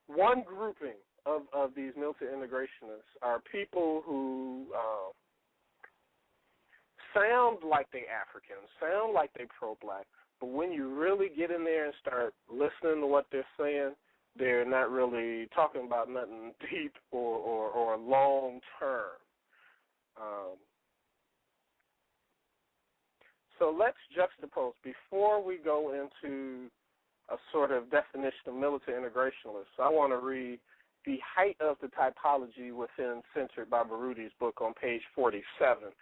one grouping of these militant integrationists are people who sound like they Africans, sound like they pro-black, but when you really get in there and start listening to what they're saying, they're not really talking about nothing deep or long-term. So let's juxtapose, before we go into a sort of definition of militant integrationists, I want to read The Height of the Typology Within Centered by Baruti's book on page 47.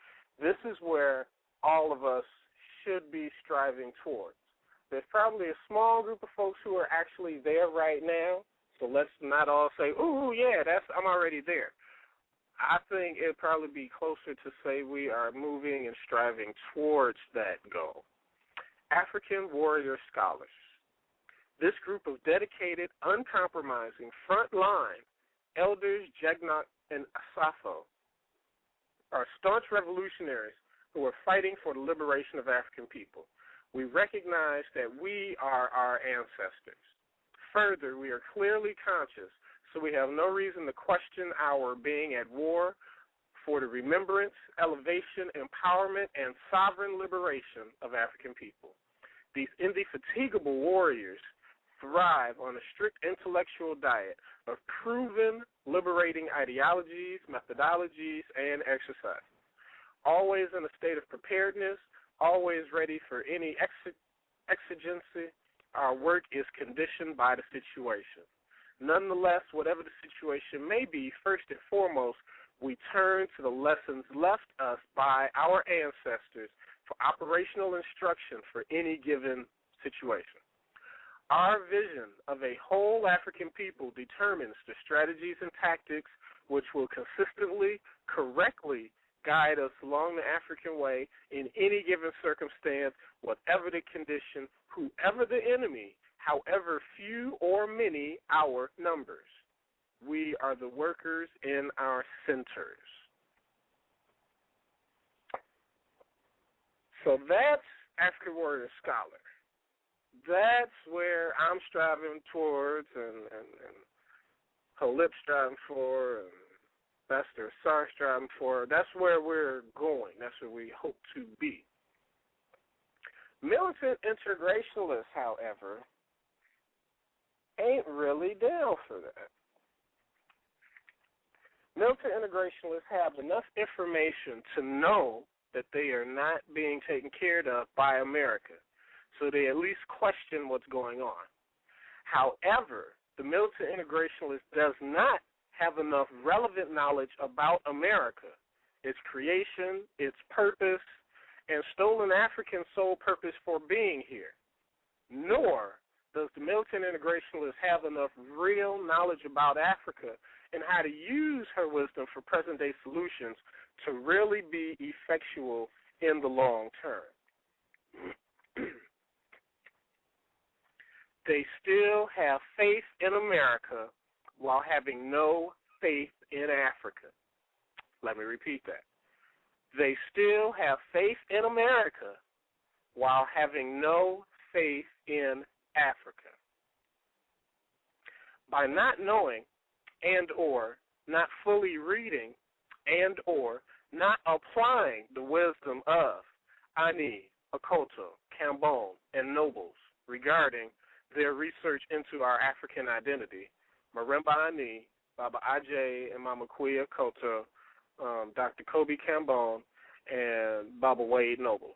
This is where all of us should be striving towards. There's probably a small group of folks who are actually there right now, so let's not all say, ooh, yeah, I'm already there. I think it'd probably be closer to say we are moving and striving towards that goal. African warrior scholars. This group of dedicated, uncompromising, front-line elders, Jegnok and Asafo, are staunch revolutionaries who are fighting for the liberation of African people. We recognize that we are our ancestors. Further, we are clearly conscious, so we have no reason to question our being at war for the remembrance, elevation, empowerment, and sovereign liberation of African people. These indefatigable warriors thrive on a strict intellectual diet of proven liberating ideologies, methodologies, and exercise. Always in a state of preparedness, always ready for any exigency, our work is conditioned by the situation. Nonetheless, whatever the situation may be, first and foremost, we turn to the lessons left us by our ancestors for operational instruction for any given situation. Our vision of a whole African people determines the strategies and tactics which will consistently, correctly guide us along the African way in any given circumstance, whatever the condition, whoever the enemy, however few or many our numbers. We are the workers in our centers. So that's African Warrior Scholar. That's where I'm striving towards and Halip striving for and Bester Sar striving for. That's where we're going. That's where we hope to be. Militant integrationists, however, ain't really down for that. Militant integrationists have enough information to know that they are not being taken care of by America, so they at least question what's going on. However, the militant integrationist does not have enough relevant knowledge about America, its creation, its purpose, and stolen African sole purpose for being here. Nor does the militant integrationist have enough real knowledge about Africa and how to use her wisdom for present-day solutions to really be effectual in the long term. They still have faith in America while having no faith in Africa. Let me repeat that. They still have faith in America while having no faith in Africa. By not knowing and or not fully reading and or not applying the wisdom of Ani, Akoto, Kamau, and nobles regarding their research into our African identity, Maremba Ani, Baba Aj, and Mama Kuya Akoto, Dr. Kobe Kamau, and Baba Wade Nobles.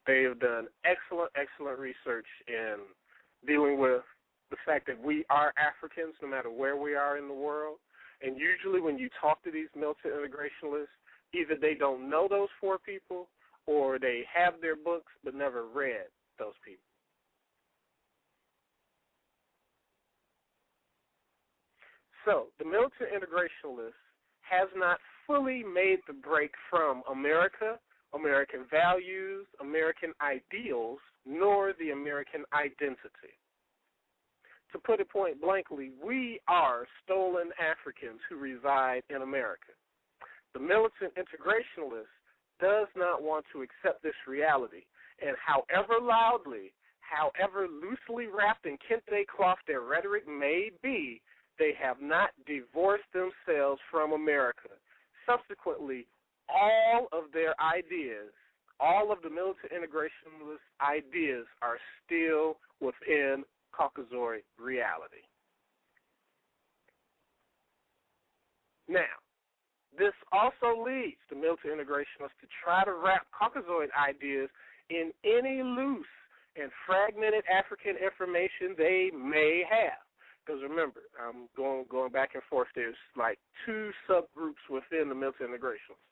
They have done excellent research in dealing with the fact that we are Africans no matter where we are in the world. And usually when you talk to these militant integrationists, either they don't know those four people or they have their books but never read those people. So the militant integrationist has not fully made the break from America, American values, American ideals, nor the American identity. To put it point blankly, we are stolen Africans who reside in America. The militant integrationalist does not want to accept this reality, and however loudly, however loosely wrapped in kente cloth their rhetoric may be, They have not divorced themselves from America. Subsequently, all of their ideas, all of the militant integrationist ideas are still within Caucasoid reality. Now, this also leads the militant integrationists to try to wrap Caucasoid ideas in any loose and fragmented African information they may have. Because remember, I'm going back and forth. There's like two subgroups within the militant integrationists.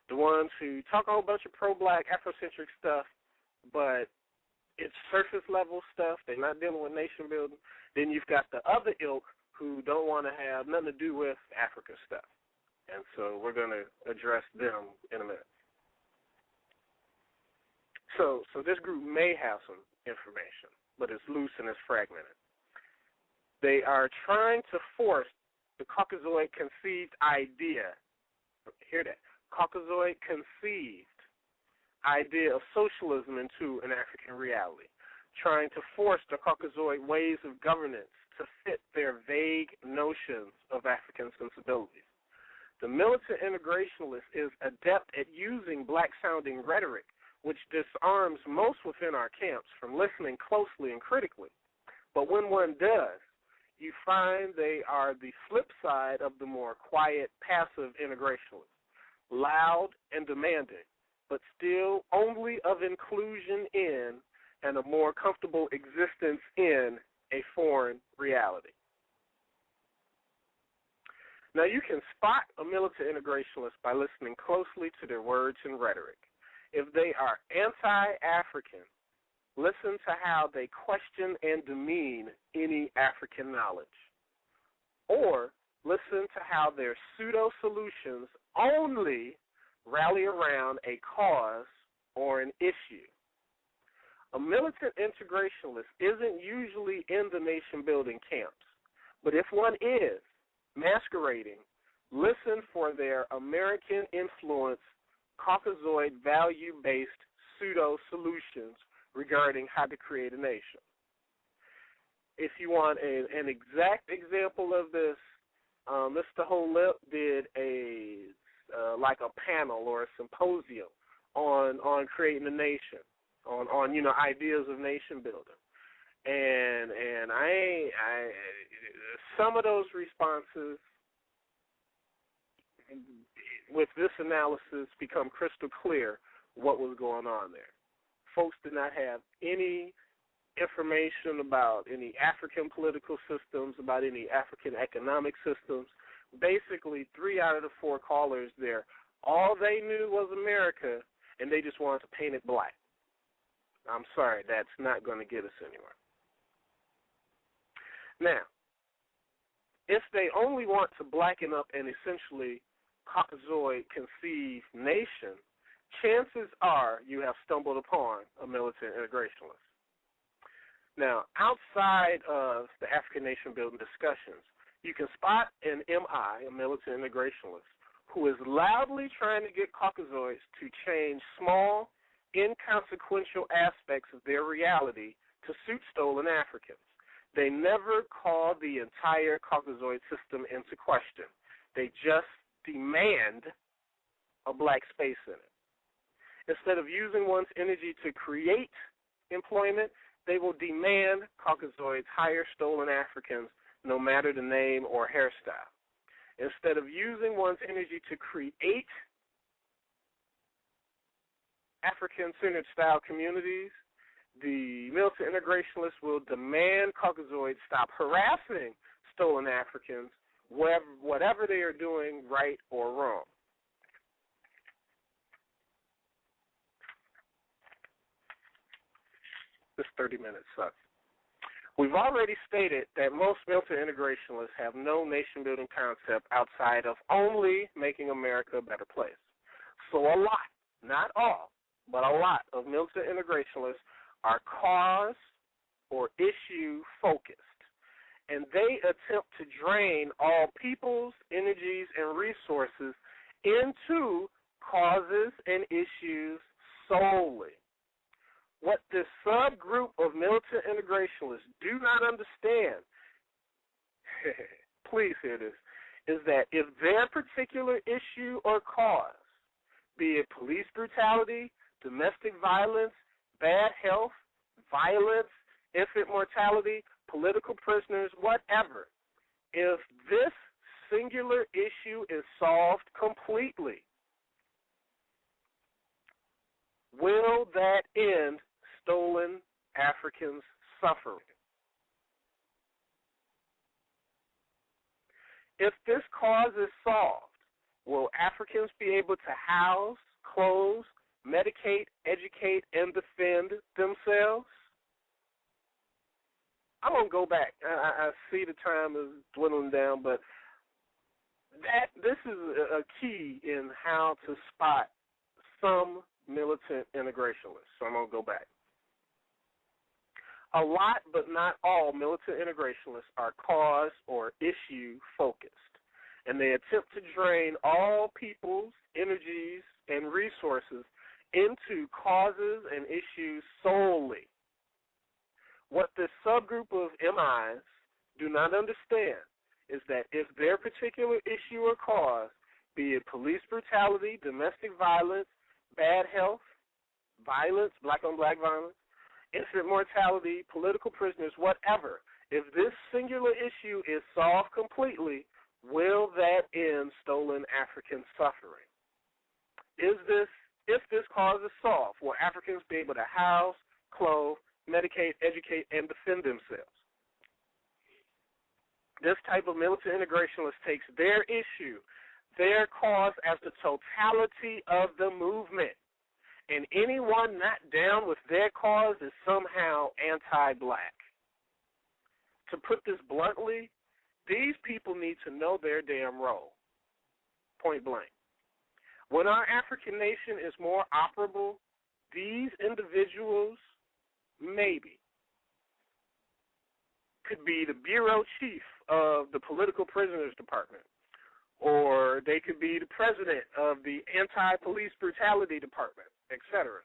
The ones who talk a whole bunch of pro-black, Afrocentric stuff, but it's surface-level stuff. They're not dealing with nation building. Then you've got the other ilk who don't want to have nothing to do with Africa stuff. And so we're going to address them in a minute. So this group may have some information, but it's loose and it's fragmented. They are trying to force the Caucasoid conceived idea, hear that, Caucasoid conceived idea of socialism into an African reality, trying to force the Caucasoid ways of governance to fit their vague notions of African sensibilities. The militant integrationalist is adept at using black-sounding rhetoric, which disarms most within our camps from listening closely and critically. But when one does, you find they are the flip side of the more quiet, passive integrationalists, loud and demanding, but still only of inclusion in and a more comfortable existence in a foreign reality. Now, you can spot a militant integrationalist by listening closely to their words and rhetoric. If they are anti-African, listen to how they question and demean any African knowledge. Or listen to how their pseudo-solutions only rally around a cause or an issue. A militant integrationalist isn't usually in the nation-building camps, but if one is masquerading, listen for their American-influenced, Caucasoid value-based pseudo-solutions regarding how to create a nation. If you want an exact example of this, Mr. Holip did like a panel or a symposium on creating a nation, on ideas of nation building, and I some of those responses with this analysis become crystal clear what was going on there. Folks did not have any information about any African political systems, about any African economic systems. Basically, 3 out of the 4 callers there, all they knew was America, and they just wanted to paint it black. I'm sorry, that's not going to get us anywhere. Now, if they only want to blacken up an essentially Caucasoid-conceived nation, chances are you have stumbled upon a militant integrationalist. Now, outside of the African nation-building discussions, you can spot an MI, a militant integrationalist, who is loudly trying to get Caucasoids to change small, inconsequential aspects of their reality to suit stolen Africans. They never call the entire Caucasoid system into question. They just demand a black space in it. Instead of using one's energy to create employment, they will demand Caucasoids hire stolen Africans, no matter the name or hairstyle. Instead of using one's energy to create African-centered style communities, the militant integrationalists will demand Caucasoids stop harassing stolen Africans, whatever they are doing, right or wrong. This 30 minutes sucks. We've already stated that most militant integrationalists have no nation-building concept outside of only making America a better place. So a lot, not all, but a lot of militant integrationalists are cause or issue focused, and they attempt to drain all people's energies and resources into causes and issues solely. What this subgroup of militant integrationalists do not understand please hear this, is that if their particular issue or cause, be it police brutality, domestic violence, bad health, violence, infant mortality, political prisoners, whatever, if this singular issue is solved completely, will that end stolen Africans' suffering? If this cause is solved, will Africans be able to house, clothe, medicate, educate, and defend themselves? I'm going to go back. I see the time is dwindling down, but this is a key in how to spot some militant integrationists. So I'm going to go back. A lot, but not all, militant integrationists are cause or issue focused, and they attempt to drain all people's energies and resources into causes and issues solely. What this subgroup of MIs do not understand is that if their particular issue or cause, be it police brutality, domestic violence, bad health, violence, black-on-black violence, infant mortality, political prisoners, whatever, if this singular issue is solved completely, will that end stolen African suffering? If this cause is solved, will Africans be able to house, clothe, medicate, educate, and defend themselves? This type of militant integrationist takes their issue, their cause, as the totality of the movement. And anyone not down with their cause is somehow anti-black. To put this bluntly, these people need to know their damn role, point blank. When our African nation is more operable, these individuals maybe could be the bureau chief of the political prisoners department, or they could be the president of the anti-police brutality department, etc.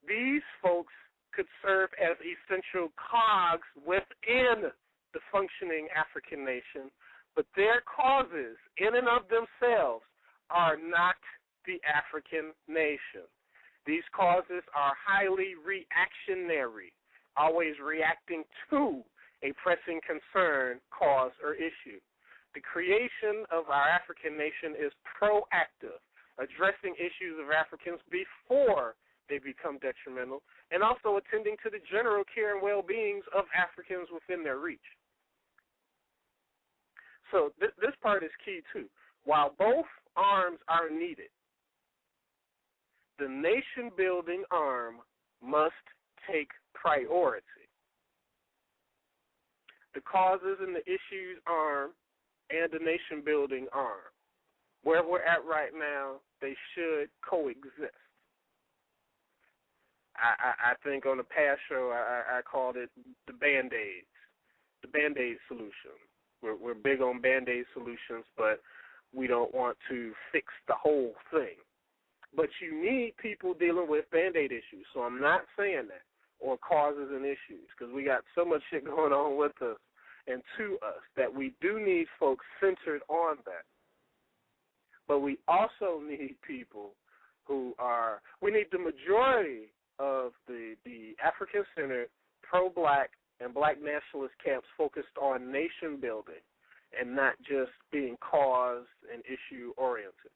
These folks could serve as essential cogs within the functioning African nation, but their causes in and of themselves are not the African nation. These causes are highly reactionary, always reacting to a pressing concern, cause, or issue. The creation of our African nation is proactive, addressing issues of Africans before they become detrimental, and also attending to the general care and well-being of Africans within their reach. So this part is key, too. While both arms are needed, the nation-building arm must take priority. The causes and the issues arm and the nation-building arm. Where we're at right now, they should coexist. I think on the past show I called it the Band-Aids, the Band-Aid solution. We're big on Band-Aid solutions, but we don't want to fix the whole thing. But you need people dealing with Band-Aid issues, so I'm not saying that, or causes and issues, because we got so much shit going on with us and to us that we do need folks centered on that. But we also need people who are, we need the majority of the African-centered, pro-black, and black nationalist camps focused on nation building and not just being cause and issue oriented.